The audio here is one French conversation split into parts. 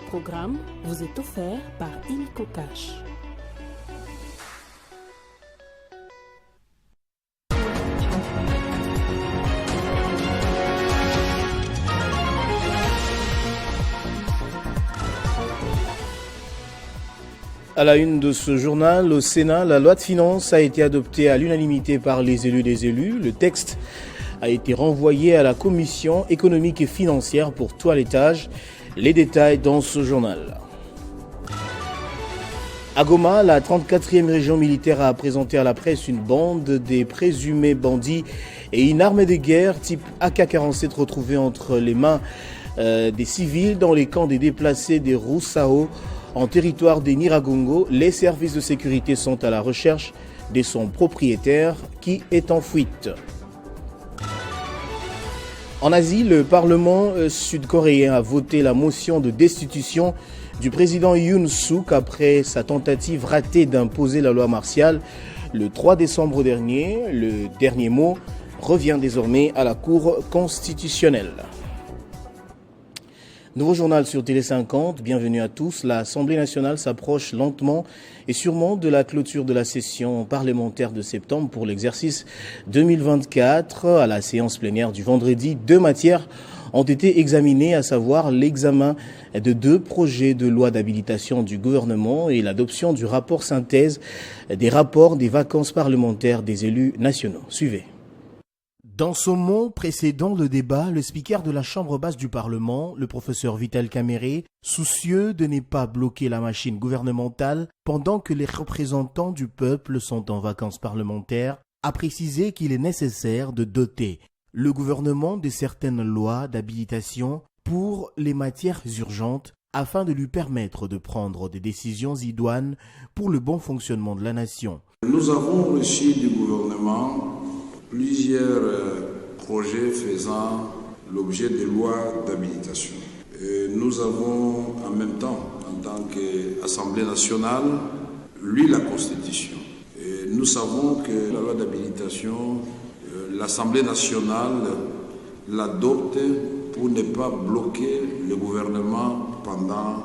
programme vous est offert par Illico Cash. À la une de ce journal, au Sénat, la loi de finances a été adoptée à l'unanimité par les élus des élus. Le texte a été renvoyé à la commission économique et financière pour toilettage. Les détails dans ce journal. À Goma, la 34e région militaire a présenté à la presse une bande des présumés bandits et une arme de guerre type AK-47 retrouvée entre les mains des civils dans les camps des déplacés des Roussao. En territoire des Niragongo, les services de sécurité sont à la recherche de son propriétaire qui est en fuite. En Asie, le Parlement sud-coréen a voté la motion de destitution du président Yoon Suk après sa tentative ratée d'imposer la loi martiale le 3 décembre dernier. Le dernier mot revient désormais à la Cour constitutionnelle. Nouveau journal sur Télé 50, bienvenue à tous. L'Assemblée nationale s'approche lentement et sûrement de la clôture de la session parlementaire de septembre pour l'exercice 2024. À la séance plénière du vendredi, 2 matières ont été examinées, à savoir l'examen de 2 projets de loi d'habilitation du gouvernement et l'adoption du rapport synthèse des rapports des vacances parlementaires des élus nationaux. Suivez. Dans son mot précédant le débat, le speaker de la Chambre basse du Parlement, le professeur Vital Kamerhe, soucieux de ne pas bloquer la machine gouvernementale pendant que les représentants du peuple sont en vacances parlementaires, a précisé qu'il est nécessaire de doter le gouvernement de certaines lois d'habilitation pour les matières urgentes afin de lui permettre de prendre des décisions idoines pour le bon fonctionnement de la nation. Nous avons reçu du gouvernement plusieurs projets faisant l'objet de lois d'habilitation. Nous avons en même temps, en tant qu'Assemblée nationale, lu la Constitution. Et nous savons que la loi d'habilitation, l'Assemblée nationale l'adopte pour ne pas bloquer le gouvernement pendant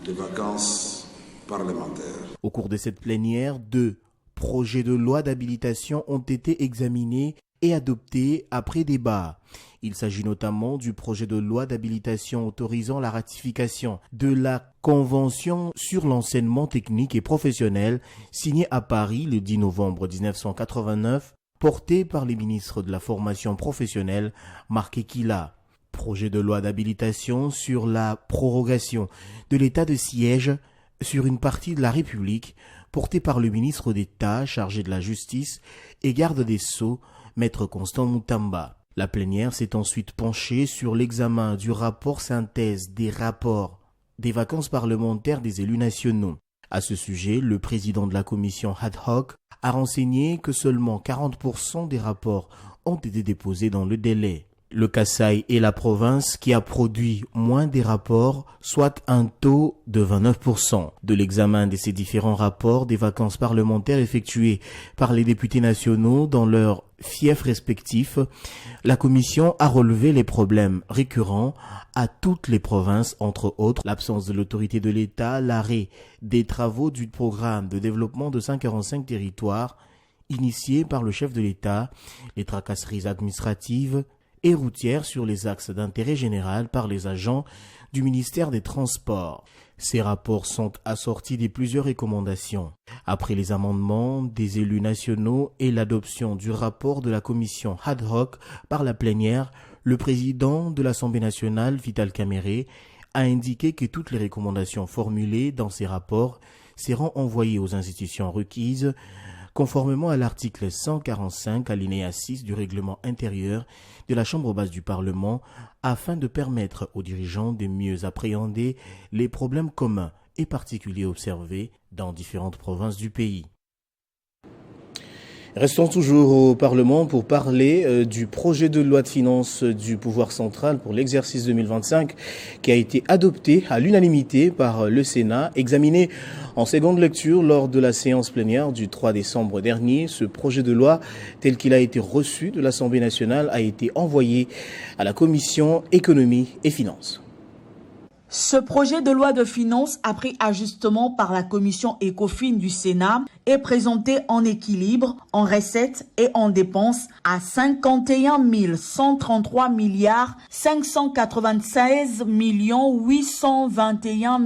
les vacances parlementaires. Au cours de cette plénière, 2 projets de loi d'habilitation ont été examinés et adoptés après débat. Il s'agit notamment du projet de loi d'habilitation autorisant la ratification de la Convention sur l'enseignement technique et professionnel signée à Paris le 10 novembre 1989, porté par les ministres de la formation professionnelle Marc Ekila. Projet de loi d'habilitation sur la prorogation de l'état de siège sur une partie de la République, porté par le ministre d'État chargé de la Justice et garde des Sceaux, Maître Constant Moutamba. La plénière s'est ensuite penchée sur l'examen du rapport synthèse des rapports des vacances parlementaires des élus nationaux. À ce sujet, le président de la commission ad hoc a renseigné que seulement 40% des rapports ont été déposés dans le délai. Le Kasaï est la province qui a produit moins des rapports, soit un taux de 29%. De l'examen de ces différents rapports des vacances parlementaires effectués par les députés nationaux dans leurs fiefs respectifs, la commission a relevé les problèmes récurrents à toutes les provinces, entre autres l'absence de l'autorité de l'État, l'arrêt des travaux du programme de développement de 145 territoires initié par le chef de l'État, les tracasseries administratives et routières sur les axes d'intérêt général par les agents du ministère des Transports. Ces rapports sont assortis de plusieurs recommandations. Après les amendements des élus nationaux et l'adoption du rapport de la commission ad hoc par la plénière, le président de l'Assemblée nationale, Vital Kamerhe, a indiqué que toutes les recommandations formulées dans ces rapports seront envoyées aux institutions requises conformément à l'article 145 alinéa 6 du règlement intérieur de la Chambre basse du Parlement afin de permettre aux dirigeants de mieux appréhender les problèmes communs et particuliers observés dans différentes provinces du pays. Restons toujours au Parlement pour parler du projet de loi de finances du pouvoir central pour l'exercice 2025 qui a été adopté à l'unanimité par le Sénat, examiné en seconde lecture lors de la séance plénière du 3 décembre dernier. Ce projet de loi, tel qu'il a été reçu de l'Assemblée nationale, a été envoyé à la Commission économie et finances. Ce projet de loi de finances, après ajustement par la commission ECOFIN du Sénat, est présenté en équilibre, en recettes et en dépenses à 51 133 milliards 596 821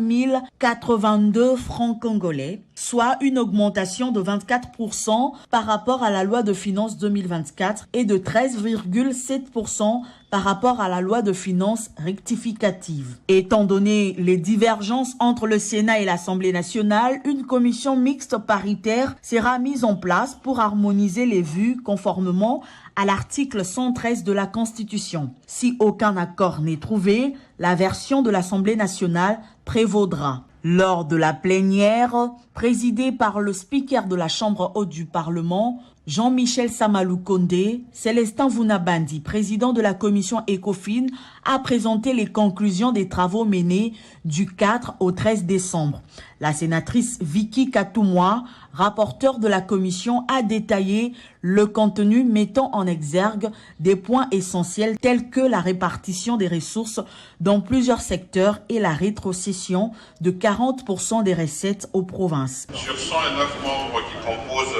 082 francs congolais, soit une augmentation de 24% par rapport à la loi de finances 2024 et de 13,7% par rapport à la loi de finances rectificative. Étant donné les divergences entre le Sénat et l'Assemblée nationale, une commission mixte paritaire sera mise en place pour harmoniser les vues conformément à l'article 113 de la Constitution. Si aucun accord n'est trouvé, la version de l'Assemblée nationale prévaudra. Lors de la plénière, présidée par le speaker de la Chambre haute du Parlement, Jean-Michel Samalou Kondé, Célestin Vounabandi, président de la commission ECOFIN, a présenté les conclusions des travaux menés du 4 au 13 décembre. La sénatrice Vicky Katoumoua, rapporteure de la commission, a détaillé le contenu mettant en exergue des points essentiels tels que la répartition des ressources dans plusieurs secteurs et la rétrocession de 40% des recettes aux provinces. Sur 109 membres qui composent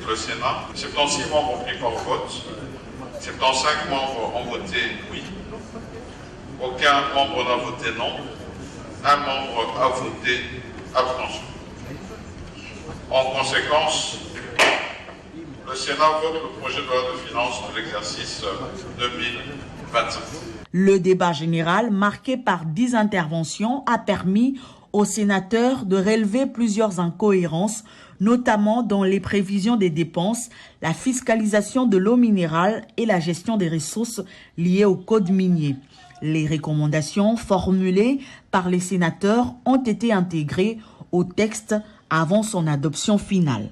le Sénat, 76 membres ont pris part au vote, 75 membres ont voté oui, aucun membre n'a voté non, un membre a voté abstention. En conséquence, le Sénat vote le projet de loi de finances de l'exercice 2025. Le débat général, marqué par 10 interventions, a permis aux sénateurs de relever plusieurs incohérences, notamment dans les prévisions des dépenses, la fiscalisation de l'eau minérale et la gestion des ressources liées au code minier. Les recommandations formulées par les sénateurs ont été intégrées au texte avant son adoption finale.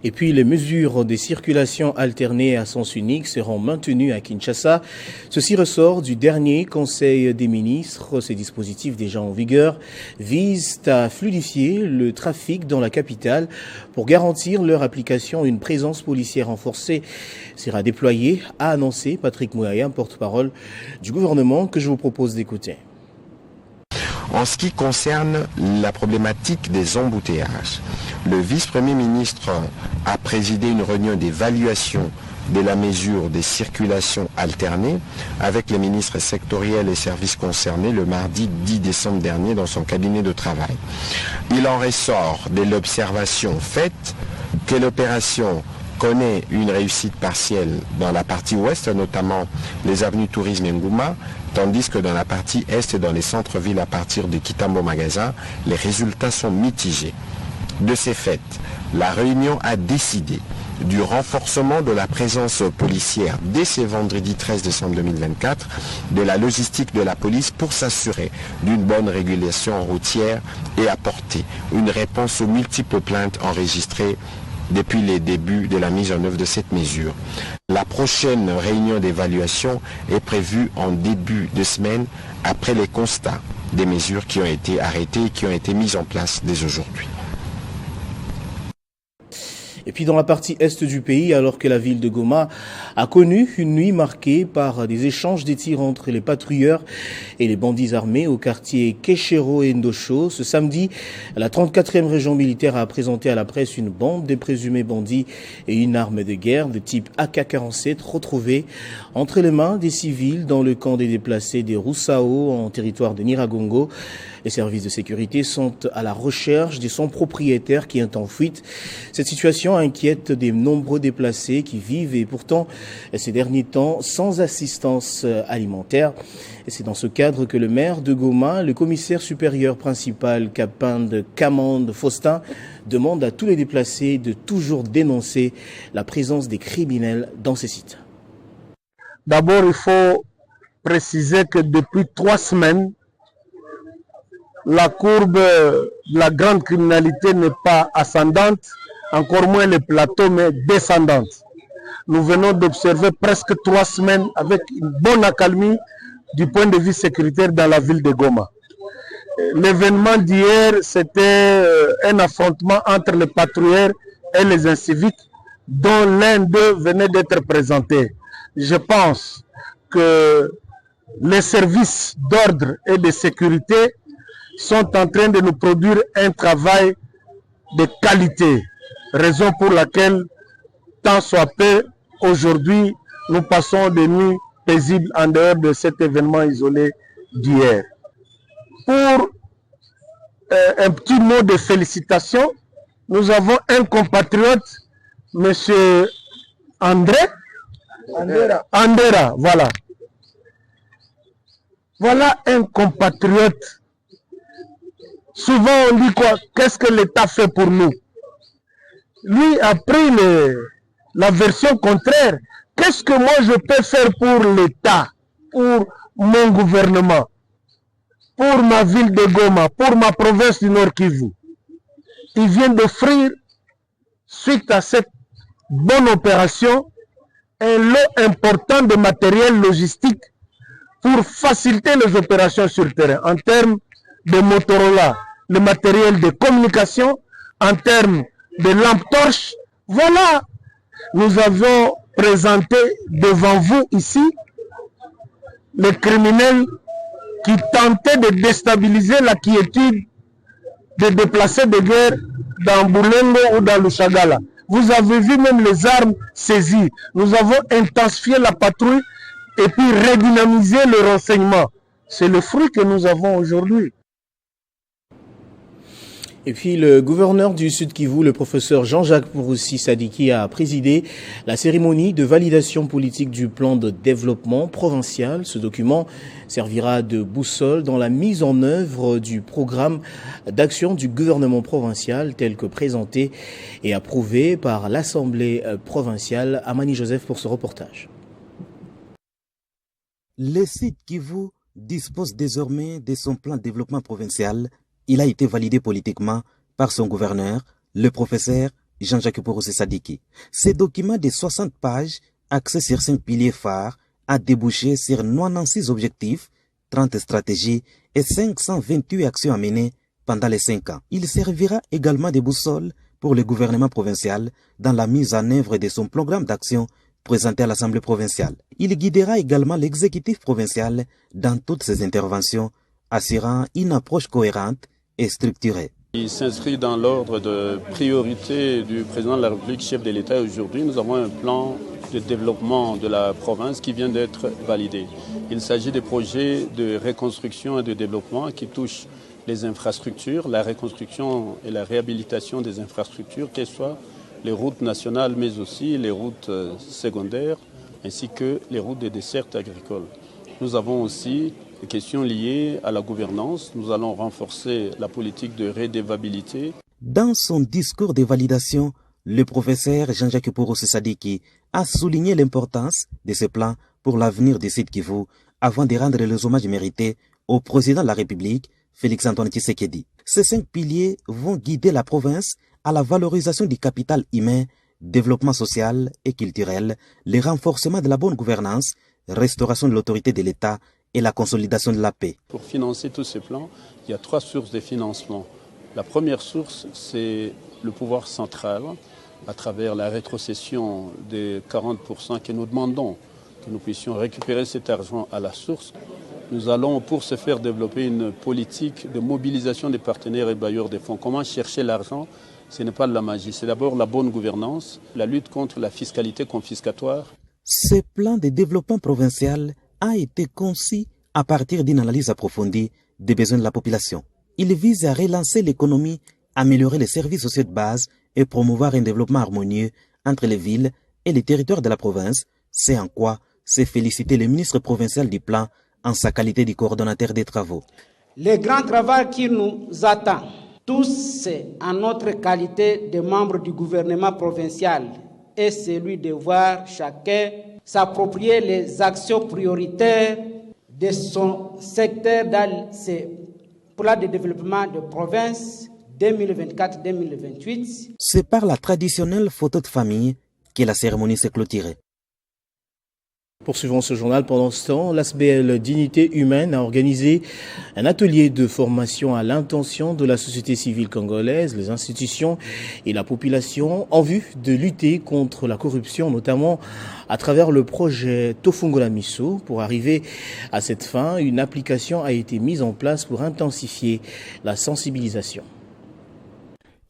Et puis les mesures de circulation alternée à sens unique seront maintenues à Kinshasa. Ceci ressort du dernier Conseil des ministres. Ces dispositifs déjà en vigueur visent à fluidifier le trafic dans la capitale. Pour garantir leur application, une présence policière renforcée sera déployée, a annoncé Patrick Mouyaya, porte-parole du gouvernement, que je vous propose d'écouter. En ce qui concerne la problématique des embouteillages, le vice-premier ministre a présidé une réunion d'évaluation de la mesure des circulations alternées avec les ministres sectoriels et services concernés le mardi 10 décembre dernier dans son cabinet de travail. Il en ressort de l'observation faite que l'opération connaît une réussite partielle dans la partie ouest, notamment les avenues Tourisme et Ngouma, tandis que dans la partie est et dans les centres-villes à partir de Kitambo Magasin, les résultats sont mitigés. De ces faits, la réunion a décidé du renforcement de la présence policière dès ce vendredi 13 décembre 2024, de la logistique de la police pour s'assurer d'une bonne régulation routière et apporter une réponse aux multiples plaintes enregistrées depuis les débuts de la mise en œuvre de cette mesure. La prochaine réunion d'évaluation est prévue en début de semaine après les constats des mesures qui ont été arrêtées et qui ont été mises en place dès aujourd'hui. Et puis dans la partie est du pays, alors que la ville de Goma a connu une nuit marquée par des échanges de tirs entre les patrouilleurs et les bandits armés au quartier Keshero et Ndosho, ce samedi, la 34e région militaire a présenté à la presse une bande de présumés bandits et une arme de guerre de type AK-47 retrouvée entre les mains des civils dans le camp des déplacés des Roussao en territoire de Niragongo. Les services de sécurité sont à la recherche de son propriétaire qui est en fuite. Cette situation inquiète des nombreux déplacés qui vivent et pourtant ces derniers temps sans assistance alimentaire. Et c'est dans ce cadre que le maire de Goma, le commissaire supérieur principal Kapinde Kamande Faustin, demande à tous les déplacés de toujours dénoncer la présence des criminels dans ces sites. D'abord, il faut préciser que depuis 3 semaines, la courbe de la grande criminalité n'est pas ascendante, encore moins le plateau, mais descendante. Nous venons d'observer presque 3 semaines avec une bonne accalmie du point de vue sécuritaire dans la ville de Goma. L'événement d'hier, c'était un affrontement entre les patrouilleurs et les inciviques, dont l'un d'eux venait d'être présenté. Je pense que les services d'ordre et de sécurité sont en train de nous produire un travail de qualité. Raison pour laquelle, tant soit peu, aujourd'hui, nous passons des nuits paisibles en dehors de cet événement isolé d'hier. Pour un petit mot de félicitations, nous avons un compatriote, M. Andera, voilà. Voilà un compatriote. Souvent on dit quoi? Qu'est-ce que l'État fait pour nous? Lui a pris la version contraire. Qu'est-ce que moi je peux faire pour l'État, pour mon gouvernement, pour ma ville de Goma, pour ma province du Nord Kivu? Il vient d'offrir, suite à cette bonne opération, un lot important de matériel logistique pour faciliter les opérations sur le terrain, en termes de Motorola, le matériel de communication, en termes de lampes torches. Voilà, nous avons présenté devant vous ici les criminels qui tentaient de déstabiliser la quiétude des déplacés de guerre dans Boulengo ou dans le Chagala. Vous avez vu même les armes saisies. Nous avons intensifié la patrouille et puis redynamisé le renseignement. C'est le fruit que nous avons aujourd'hui. Et puis le gouverneur du Sud Kivu, le professeur Jean-Jacques Pouroussi Sadiki, a présidé la cérémonie de validation politique du plan de développement provincial. Ce document servira de boussole dans la mise en œuvre du programme d'action du gouvernement provincial tel que présenté et approuvé par l'Assemblée provinciale. Amani Joseph pour ce reportage. Le Sud Kivu dispose désormais de son plan de développement provincial. Il a été validé politiquement par son gouverneur, le professeur Jean-Jacques Pouroussi Sadiki. Ce document de 60 pages, axé sur 5 piliers phares, a débouché sur 96 objectifs, 30 stratégies et 528 actions à mener pendant les 5 ans. Il servira également de boussole pour le gouvernement provincial dans la mise en œuvre de son programme d'action présenté à l'Assemblée provinciale. Il guidera également l'exécutif provincial dans toutes ses interventions, assurant une approche cohérente et structurée. Il s'inscrit dans l'ordre de priorité du président de la République, chef de l'État. Aujourd'hui, nous avons un plan de développement de la province qui vient d'être validé. Il s'agit de projets de reconstruction et de développement qui touchent les infrastructures, la reconstruction et la réhabilitation des infrastructures, qu'elles soient les routes nationales, mais aussi les routes secondaires, ainsi que les routes de dessert agricoles. Nous avons aussi des questions liées à la gouvernance. Nous allons renforcer la politique de redevabilité. Dans son discours de validation, le professeur Jean-Jacques Pouroussi Sadiki a souligné l'importance de ce plan pour l'avenir du Sud Kivu avant de rendre les hommages mérités au président de la République, Félix-Antoine Tshisekedi. Ces 5 piliers vont guider la province à la valorisation du capital humain, développement social et culturel, le renforcement de la bonne gouvernance, restauration de l'autorité de l'État et la consolidation de la paix. Pour financer tous ces plans, il y a 3 sources de financement. La première source, c'est le pouvoir central, à travers la rétrocession des 40% que nous demandons, que nous puissions récupérer cet argent à la source. Nous allons, pour ce faire, développer une politique de mobilisation des partenaires et bailleurs des fonds. Comment chercher l'argent? Ce n'est pas de la magie, c'est d'abord la bonne gouvernance, la lutte contre la fiscalité confiscatoire. Ce plan de développement provincial a été conçu à partir d'une analyse approfondie des besoins de la population. Il vise à relancer l'économie, améliorer les services sociaux de base et promouvoir un développement harmonieux entre les villes et les territoires de la province, c'est en quoi s'est félicité le ministre provincial du plan en sa qualité de coordonnateur des travaux. Le grand travail qui nous attend, tous en notre qualité de membres du gouvernement provincial, est celui de voir chacun s'approprier les actions prioritaires de son secteur dans ses plans de développement de province 2024-2028. C'est par la traditionnelle photo de famille que la cérémonie s'est clôturée. Poursuivons ce journal. Pendant ce temps, l'ASBL Dignité Humaine a organisé un atelier de formation à l'intention de la société civile congolaise, les institutions et la population en vue de lutter contre la corruption, notamment à travers le projet Tofungola Miso. Pour arriver à cette fin, une application a été mise en place pour intensifier la sensibilisation.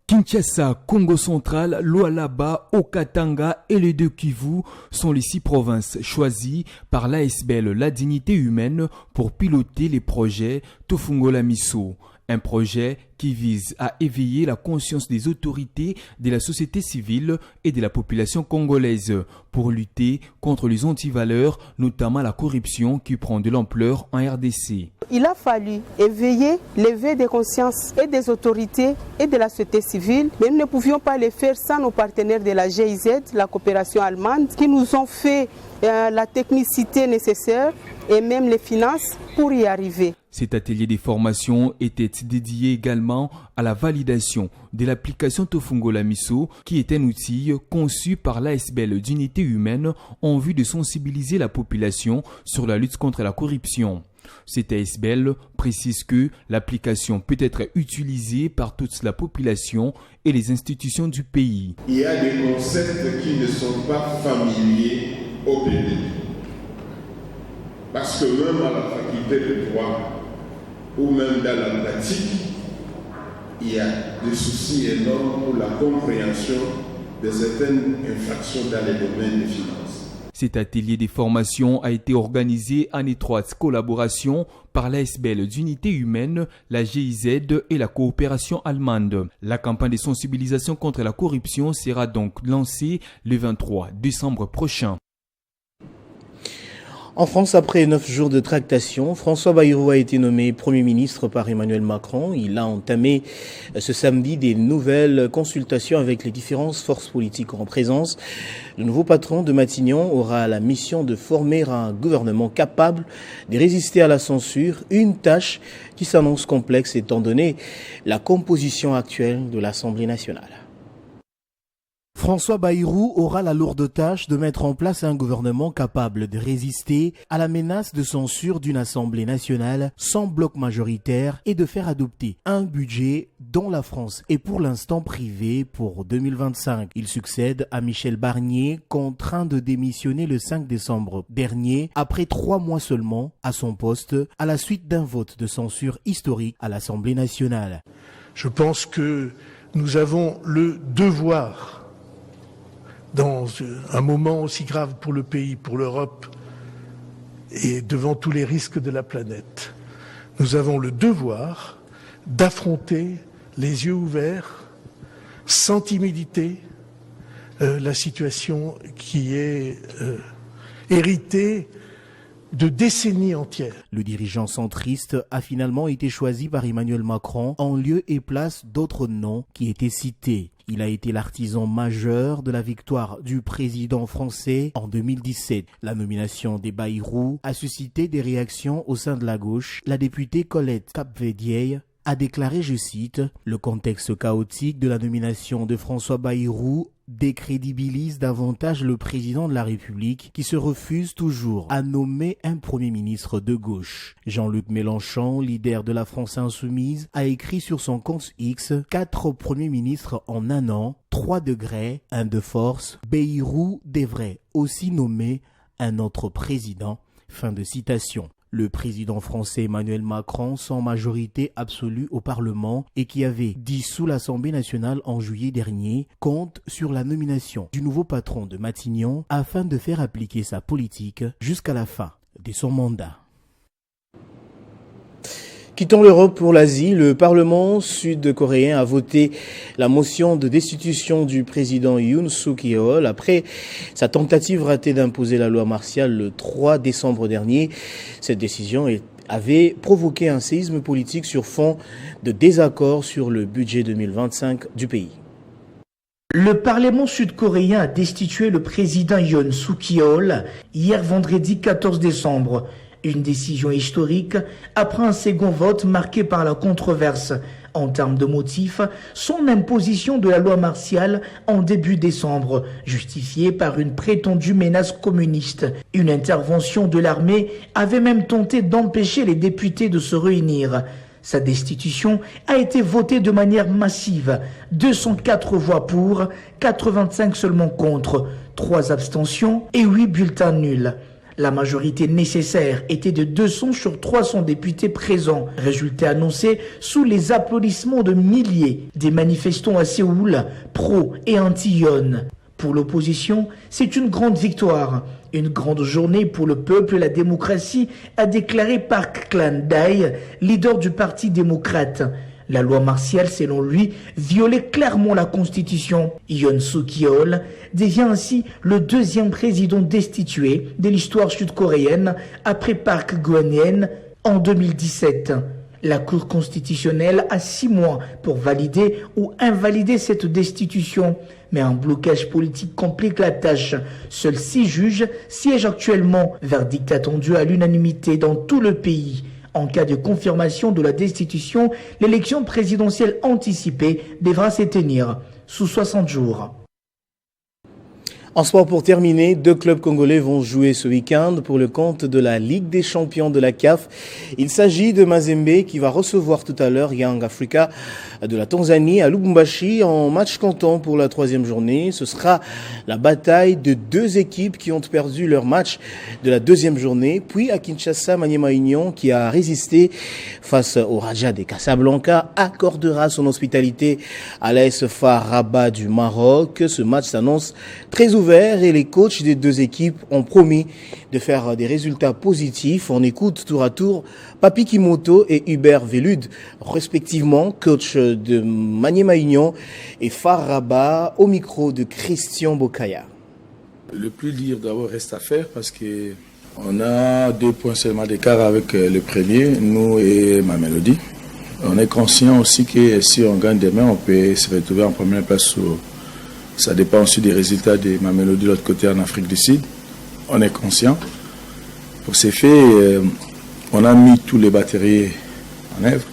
Kinshasa, Congo central, Lualaba, Okatanga et les deux Kivu sont les 6 provinces choisies par l'ASBL La Dignité Humaine pour piloter les projets Tofungola Miso. Un projet qui vise à éveiller la conscience des autorités, de la société civile et de la population congolaise pour lutter contre les antivaleurs, notamment la corruption qui prend de l'ampleur en RDC. Il a fallu éveiller l'éveil des consciences et des autorités et de la société civile, mais nous ne pouvions pas le faire sans nos partenaires de la GIZ, la coopération allemande, qui nous ont fait la technicité nécessaire et même les finances pour y arriver. Cet atelier de formation était dédié également à la validation de l'application Tofungola Miso, qui est un outil conçu par l'ASBL d'unité humaine en vue de sensibiliser la population sur la lutte contre la corruption. Cet ASBL précise que l'application peut être utilisée par toute la population et les institutions du pays. Il y a des concepts qui ne sont pas familiers au public. Parce que même à la faculté de droit ou même dans la pratique, il y a des soucis énormes pour la compréhension de certaines infractions dans les domaines des finances. Cet atelier de formation a été organisé en étroite collaboration par l'ASBL d'unité humaine, la GIZ et la coopération allemande. La campagne de sensibilisation contre la corruption sera donc lancée le 23 décembre prochain. En France, après 9 jours de tractation, François Bayrou a été nommé Premier ministre par Emmanuel Macron. Il a entamé ce samedi des nouvelles consultations avec les différentes forces politiques en présence. Le nouveau patron de Matignon aura la mission de former un gouvernement capable de résister à la censure, une tâche qui s'annonce complexe étant donné la composition actuelle de l'Assemblée nationale. François Bayrou aura la lourde tâche de mettre en place un gouvernement capable de résister à la menace de censure d'une Assemblée nationale sans bloc majoritaire et de faire adopter un budget dont la France est pour l'instant privée pour 2025. Il succède à Michel Barnier, contraint de démissionner le 5 décembre dernier, après 3 mois seulement à son poste, à la suite d'un vote de censure historique à l'Assemblée nationale. Je pense que nous avons le devoir, dans un moment aussi grave pour le pays, pour l'Europe et devant tous les risques de la planète, nous avons le devoir d'affronter les yeux ouverts, sans timidité, la situation qui est héritée de décennies entières. Le dirigeant centriste a finalement été choisi par Emmanuel Macron en lieu et place d'autres noms qui étaient cités. Il a été l'artisan majeur de la victoire du président français en 2017. La nomination des Bayrou a suscité des réactions au sein de la gauche. La députée Colette Capvedieye a déclaré, je cite, « Le contexte chaotique de la nomination de François Bayrou décrédibilise davantage le président de la République qui se refuse toujours à nommer un Premier ministre de gauche. » Jean-Luc Mélenchon, leader de la France Insoumise, a écrit sur son compte X « 4 premiers ministres en un an, 3 degrés, 1 de force. Bayrou devrait aussi nommer un autre président. » Fin de citation. Le président français Emmanuel Macron, sans majorité absolue au Parlement et qui avait dissous l'Assemblée nationale en juillet dernier, compte sur la nomination du nouveau patron de Matignon afin de faire appliquer sa politique jusqu'à la fin de son mandat. Quittant l'Europe pour l'Asie, le Parlement sud-coréen a voté la motion de destitution du président Yoon Suk-yeol après sa tentative ratée d'imposer la loi martiale le 3 décembre dernier. Cette décision avait provoqué un séisme politique sur fond de désaccord sur le budget 2025 du pays. Le Parlement sud-coréen a destitué le président Yoon Suk-yeol hier vendredi 14 décembre. Une décision historique après un second vote marqué par la controverse En termes de motifs, son imposition de la loi martiale en début décembre, justifiée par une prétendue menace communiste. Une intervention de l'armée avait même tenté d'empêcher les députés de se réunir. Sa destitution a été votée de manière massive, 204 voix pour, 85 seulement contre, 3 abstentions et 8 bulletins nuls. La majorité nécessaire était de 200 sur 300 députés présents. Résultat annoncé sous les applaudissements de milliers des manifestants à Séoul, pro et anti-Yoon. Pour l'opposition, c'est une grande victoire. Une grande journée pour le peuple et la démocratie, a déclaré Park Klan-dae, leader du Parti démocrate. La loi martiale, selon lui, violait clairement la Constitution. Yoon Suk-yeol devient ainsi le 2e président destitué de l'histoire sud-coréenne après Park Geun-hye en 2017. La Cour constitutionnelle a 6 mois pour valider ou invalider cette destitution. Mais un blocage politique complique la tâche. Seuls 6 juges siègent actuellement. Verdict attendu à l'unanimité dans tout le pays. En cas de confirmation de la destitution, l'élection présidentielle anticipée devra se tenir sous 60 jours. En sport, pour terminer, 2 clubs congolais vont jouer ce week-end pour le compte de la Ligue des champions de la CAF. Il s'agit de Mazembe qui va recevoir tout à l'heure Young Africa de la Tanzanie à Lubumbashi en match comptant pour la 3e journée. Ce sera la bataille de 2 équipes qui ont perdu leur match de la 2e journée. Puis à Kinshasa, Maniema Union qui a résisté face au Raja de Casablanca accordera son hospitalité à l'AS FAR Rabat du Maroc. Ce match s'annonce très ouvert et les coachs des 2 équipes ont promis de faire des résultats positifs. On écoute tour à tour Papi Kimoto et Hubert Velud, respectivement coach de Maniema Union et FAR Rabat, au micro de Christian Bokaya. Le plus dur d'abord reste à faire parce que on a 2 points seulement d'écart avec le premier, nous et Mamelodi. On est conscient aussi que si on gagne demain, on peut se retrouver en première place. Ça dépend aussi des résultats de Mamelodi de l'autre côté en Afrique du Sud. On est conscient. Pour ces faits, on a mis tous les batteries en œuvre.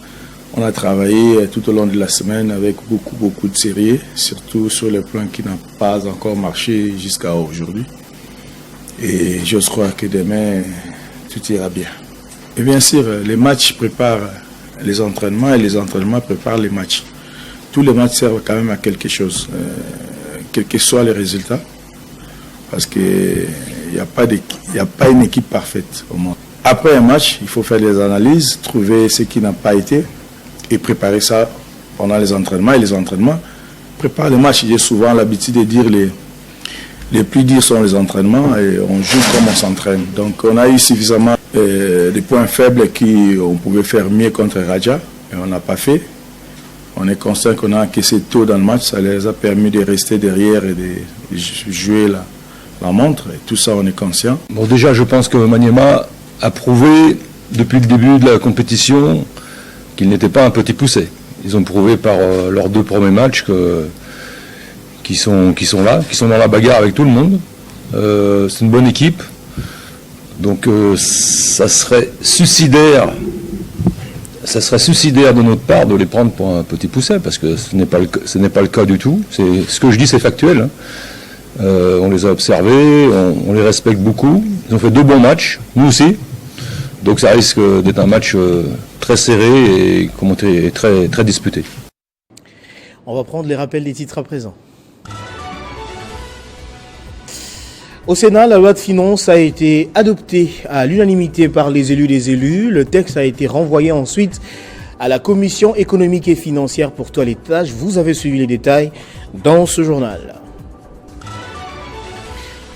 On a travaillé tout au long de la semaine avec beaucoup de sérieux, surtout sur le plan qui n'a pas encore marché jusqu'à aujourd'hui. Et j'ose croire que demain, tout ira bien. Et bien sûr, les matchs préparent les entraînements et les entraînements préparent les matchs. Tous les matchs servent quand même à quelque chose. Quels que soient les résultats, parce qu'il n'y a pas une équipe parfaite au monde. Après un match, il faut faire des analyses, trouver ce qui n'a pas été et préparer ça pendant les entraînements. Et les entraînements préparent les matchs. J'ai souvent l'habitude de dire les plus durs sont les entraînements et on joue comme on s'entraîne. Donc on a eu suffisamment de points faibles qu'on pouvait faire mieux contre Raja, mais on n'a pas fait. On est conscient qu'on a encaissé tôt dans le match, ça les a permis de rester derrière et de jouer la montre. Et tout ça, on est conscient. Bon, déjà, je pense que Maniema a prouvé depuis le début de la compétition qu'il n'était pas un petit poussé. Ils ont prouvé par leurs 2 premiers matchs qu'ils sont là, qu'ils sont dans la bagarre avec tout le monde. C'est une bonne équipe. Donc ça serait suicidaire de notre part de les prendre pour un petit pousset, parce que ce n'est pas le cas du tout. Ce que je dis, c'est factuel. Hein. On les a observés, on les respecte beaucoup. Ils ont fait 2 bons matchs, nous aussi. Donc ça risque d'être un match très serré et très, très disputé. On va prendre les rappels des titres à présent. Au Sénat, la loi de finances a été adoptée à l'unanimité par les élus des élus. Le texte a été renvoyé ensuite à la Commission économique et financière pour toilettage. Vous avez suivi les détails dans ce journal.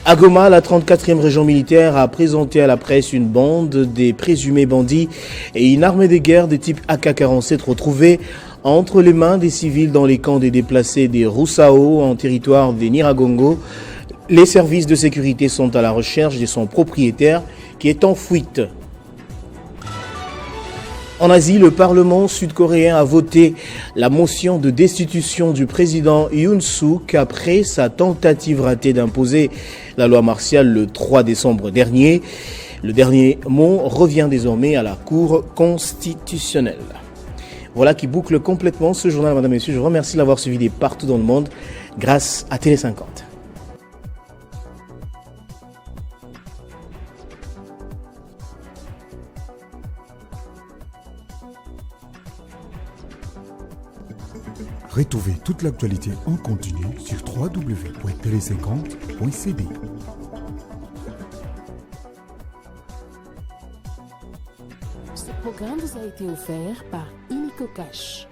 À Goma, la 34e région militaire a présenté à la presse une bande des présumés bandits et une armée de guerre de type AK-47 retrouvée entre les mains des civils dans les camps des déplacés des Roussao en territoire des Niragongo. Les services de sécurité sont à la recherche de son propriétaire qui est en fuite. En Asie, le Parlement sud-coréen a voté la motion de destitution du président Yoon Suk après sa tentative ratée d'imposer la loi martiale le 3 décembre dernier. Le dernier mot revient désormais à la Cour constitutionnelle. Voilà. Voilà qui boucle complètement ce journal, madame et messieurs. Je vous remercie de l'avoir suivi partout dans le monde grâce à Télé 50. Retrouvez toute l'actualité en continu sur www.tele50.cd. Ce programme vous a été offert par Illico Cash.